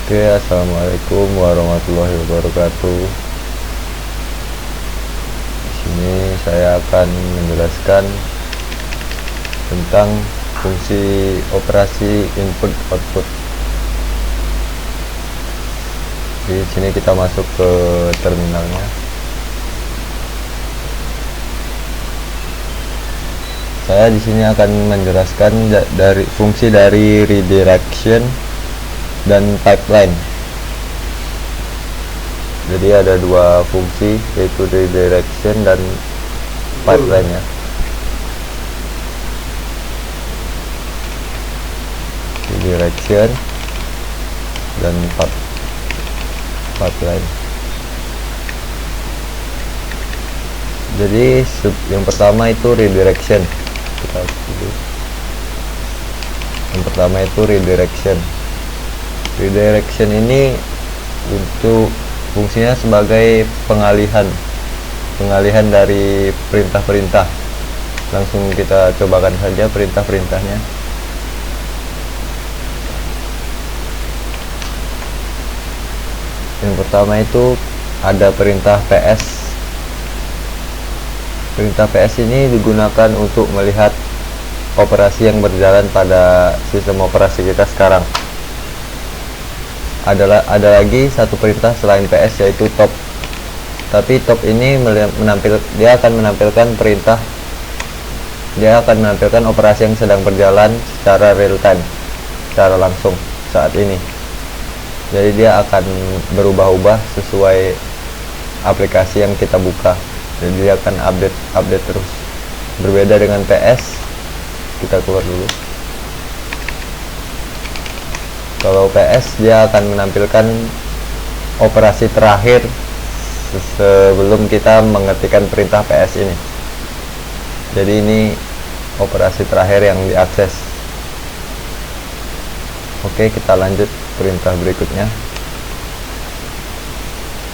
Oke, assalamualaikum warahmatullahi wabarakatuh. Di sini saya akan menjelaskan tentang fungsi operasi input output. Di sini kita masuk ke terminalnya. Saya di sini akan menjelaskan dari fungsi dari redirection dan pipeline. Jadi ada dua fungsi, yaitu redirection dan pipeline ya. Redirection dan pipeline. Jadi yang pertama itu redirection. Yang pertama itu redirection. Redirection ini untuk fungsinya sebagai pengalihan dari perintah-perintah. Langsung kita cobakan saja perintah-perintahnya. Yang pertama itu ada perintah PS. Perintah PS ini digunakan untuk melihat operasi yang berjalan pada sistem operasi kita sekarang. Ada lagi satu perintah selain PS, yaitu top. Tapi top ini dia akan menampilkan operasi yang sedang berjalan secara real time, secara langsung saat ini. Jadi dia akan berubah-ubah sesuai aplikasi yang kita buka. Jadi dia akan update terus. Berbeda dengan PS, kita keluar dulu. Kalau PS dia akan menampilkan operasi terakhir sebelum kita mengetikkan perintah PS ini. Jadi ini operasi terakhir yang diakses. Oke, kita lanjut perintah berikutnya.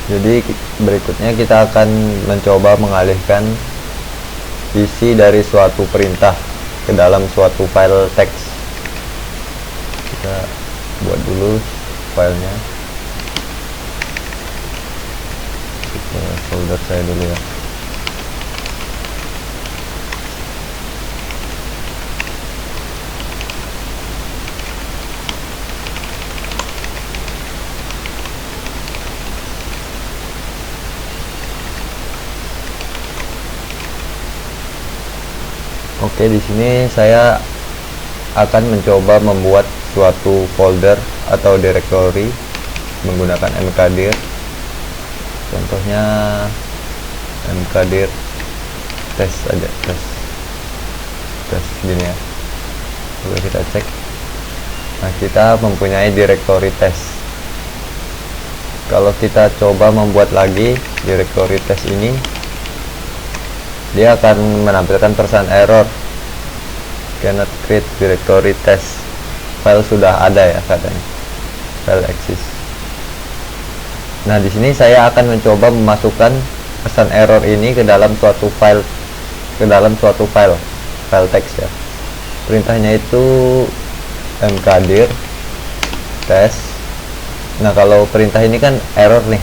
Jadi berikutnya kita akan mencoba mengalihkan isi dari suatu perintah ke dalam suatu file teks. Kita buat dulu filenya. Kita folder saya dulu ya. Oke, di sini saya akan mencoba membuat suatu folder atau directory menggunakan mkdir. Contohnya mkdir test aja, tes gini ya. Coba kita cek. Nah, kita mempunyai directory test. Kalau kita coba membuat lagi directory test ini, dia akan menampilkan pesan error, cannot create directory test. File sudah ada ya katanya, file exist. Nah, di sini saya akan mencoba memasukkan pesan error ini ke dalam suatu file, file teks ya. Perintahnya itu mkdir test. Nah, kalau perintah ini kan error nih.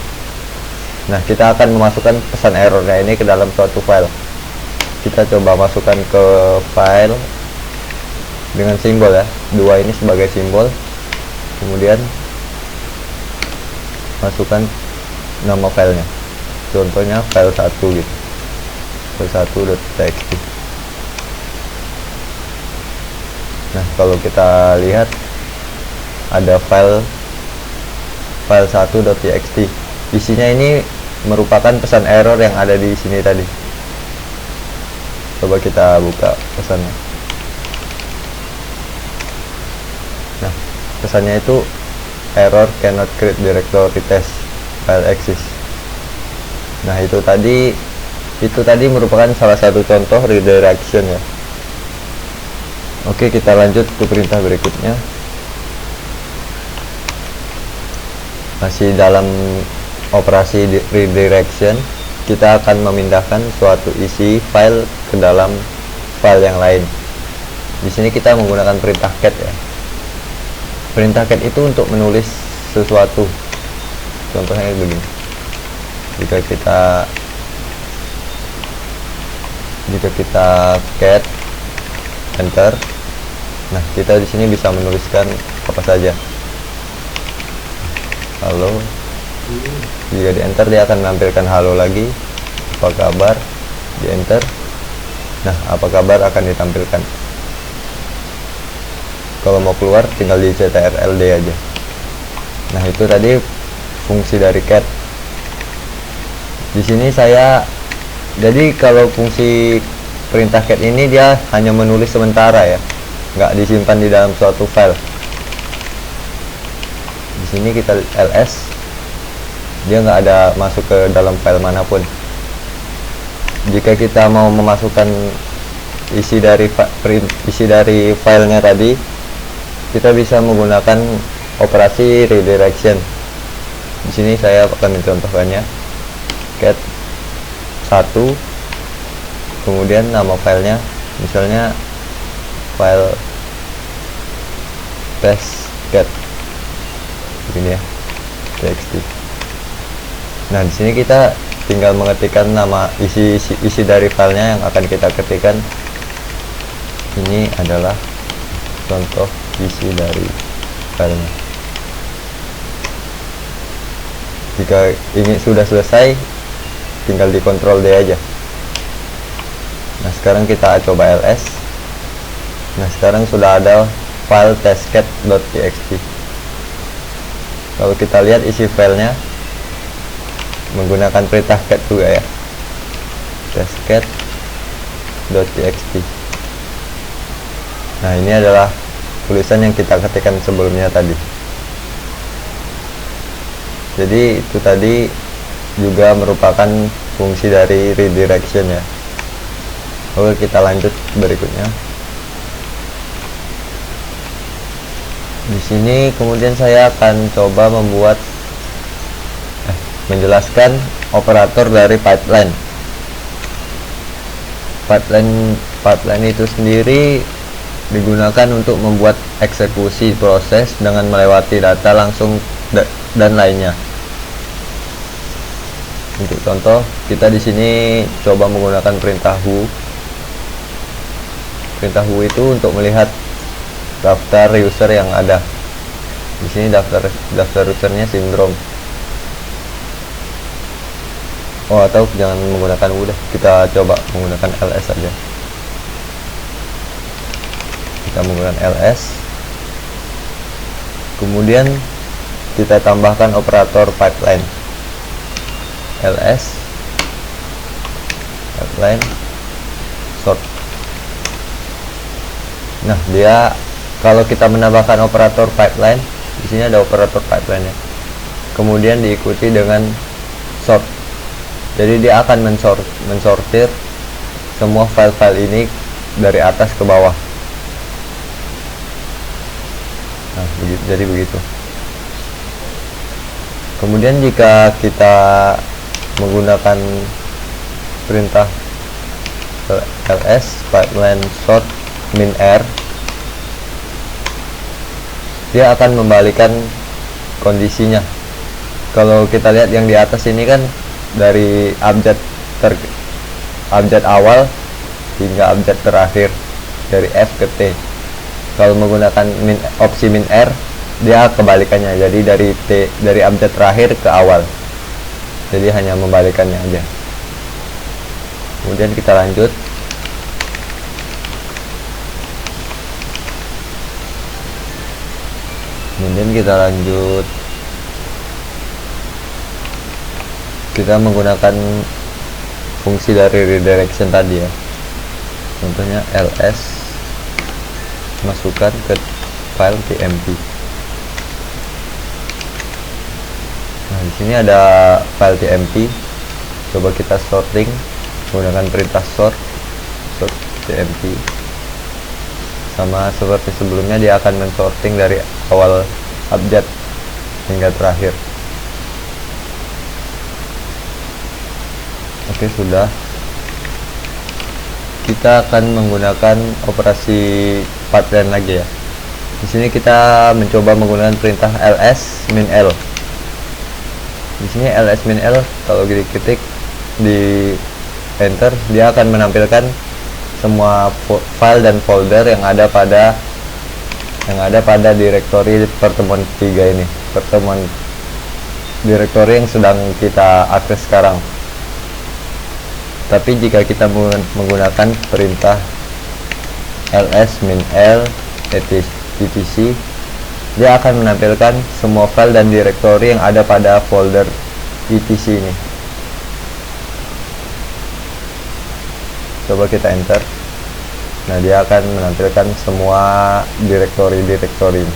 Nah, kita akan memasukkan pesan errornya ini ke dalam suatu file. Kita coba masukkan ke file dengan simbol ya, dua ini sebagai simbol. Kemudian masukkan nama filenya, contohnya file 1 gitu, file 1.txt. Nah, kalau kita lihat ada file 1.txt. Isinya ini merupakan pesan error yang ada di sini tadi. Coba kita buka pesannya. Nah, pesannya itu error cannot create directory test file exist. Nah, itu tadi merupakan salah satu contoh redirection ya. Oke, kita lanjut ke perintah berikutnya. Masih dalam operasi redirection, kita akan memindahkan suatu isi file ke dalam file yang lain. Di sini kita menggunakan perintah cat ya. Perintah cat itu untuk menulis sesuatu. Contohnya begini, jika kita cat enter, nah kita di sini bisa menuliskan apa saja. Halo, jika di enter dia akan menampilkan halo lagi, apa kabar, di enter, nah apa kabar akan ditampilkan. Kalau mau keluar tinggal di ctrld aja. Nah itu tadi fungsi dari cat. Di sini jadi kalau fungsi perintah cat ini dia hanya menulis sementara ya, nggak disimpan di dalam suatu file. Di sini kita ls, dia nggak ada masuk ke dalam file manapun. Jika kita mau memasukkan isi dari filenya tadi, kita bisa menggunakan operasi redirection. Di sini saya akan mencontohkannya. Cat 1, kemudian nama filenya misalnya file test.cat begini ya, txt. Nah di sini kita tinggal mengetikkan nama isi dari filenya yang akan kita ketikkan. Ini adalah contoh isi dari filenya. Jika ini sudah selesai, tinggal di Ctrl D aja. Nah sekarang kita coba ls. Nah sekarang sudah ada file testcat.txt. Kalau kita lihat isi filenya menggunakan perintah cat juga ya, testcat.txt. Nah ini adalah tulisan yang kita ketikkan sebelumnya tadi. Jadi itu tadi juga merupakan fungsi dari redirection ya. Oke, kita lanjut berikutnya. Di sini kemudian saya akan coba menjelaskan operator dari pipeline. Pipeline itu sendiri digunakan untuk membuat eksekusi proses dengan melewati data langsung dan lainnya. Untuk contoh, kita di sini coba menggunakan perintah who. Perintah who itu untuk melihat daftar user yang ada. Di sini daftar usernya syndrome. Oh, atau jangan menggunakan who deh. Kita coba menggunakan ls saja. Kita menggunakan ls. Kemudian kita tambahkan operator pipeline. ls pipeline sort. Nah, dia kalau kita menambahkan operator pipeline, di sini ada operator pipeline ya. Kemudian diikuti dengan sort. Jadi dia akan mensortir semua file-file ini dari atas ke bawah. Nah, jadi begitu. Kemudian jika kita menggunakan perintah ls pipeline sort min_r, dia akan membalikan kondisinya. Kalau kita lihat yang di atas ini kan dari abjad awal hingga abjad terakhir, dari F ke T. Kalau menggunakan opsi min_r, dia kebalikannya, jadi dari abjad terakhir ke awal. Jadi hanya membalikannya aja. Kemudian kita lanjut. Kita menggunakan fungsi dari redirection tadi ya. Contohnya ls masukkan ke file tmp. Nah, di sini ada file tmp. Coba kita sorting menggunakan perintah sort tmp. Sama seperti sebelumnya, dia akan mensorting dari awal abjad hingga terakhir. Oke, sudah. Kita akan menggunakan operasi pipeline lagi ya. Di sini kita mencoba menggunakan perintah ls-l. Di sini ls-l kalau diketik di enter, dia akan menampilkan semua file dan folder yang ada pada direktori pertemuan 3 ini, direktori yang sedang kita akses sekarang. Tapi jika kita menggunakan perintah ls-l etc, dia akan menampilkan semua file dan direktori yang ada pada folder etc ini. Coba kita enter. Nah, dia akan menampilkan semua direktori-direktori.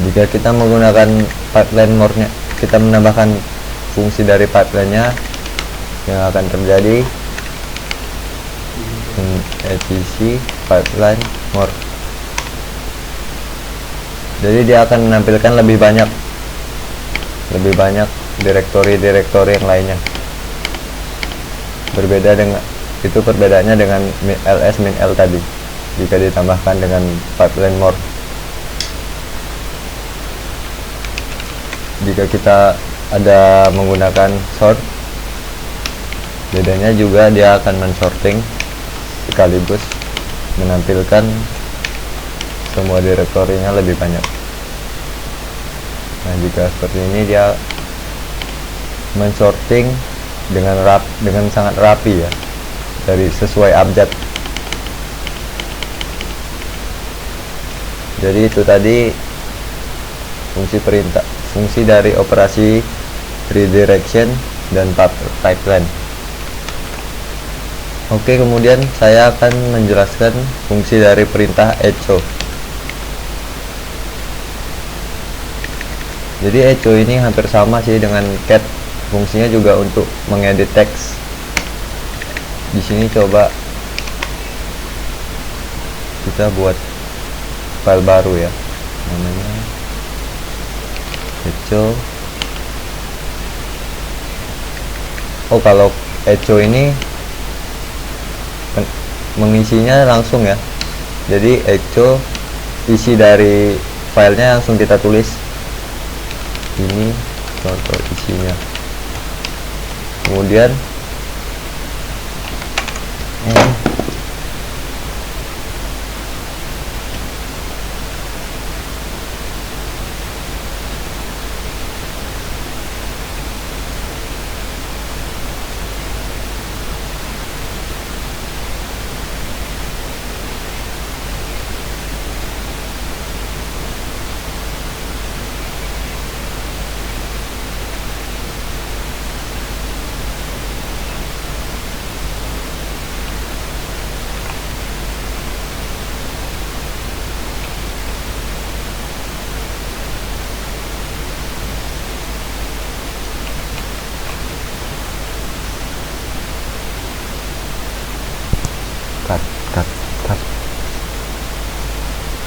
Jika kita menggunakan pipeline more-nya, kita menambahkan fungsi dari pipeline-nya, yang akan terjadi etc pipeline more. Jadi dia akan menampilkan lebih banyak direktori-direktori yang lainnya. Perbedaannya dengan ls-l tadi jika ditambahkan dengan pipeline more. Jika kita ada menggunakan sort, bedanya juga dia akan mensorting sekaligus menampilkan semua direktorinya lebih banyak. Nah, jika seperti ini dia mensorting dengan sangat rapi ya, dari sesuai abjad. Jadi itu tadi fungsi dari operasi redirection dan pipeline. Oke, kemudian saya akan menjelaskan fungsi dari perintah echo. Jadi echo ini hampir sama sih dengan cat. Fungsinya juga untuk mengedit teks. Di sini coba kita buat file baru ya, namanya echo. Oh, kalau echo ini mengisinya langsung ya. Jadi echo, isi dari filenya langsung kita tulis. Ini contoh isinya. Kemudian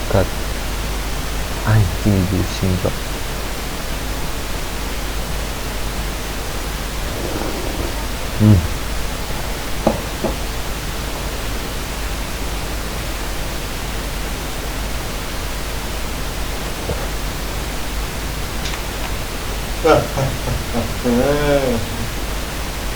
cut anjing pusing kok.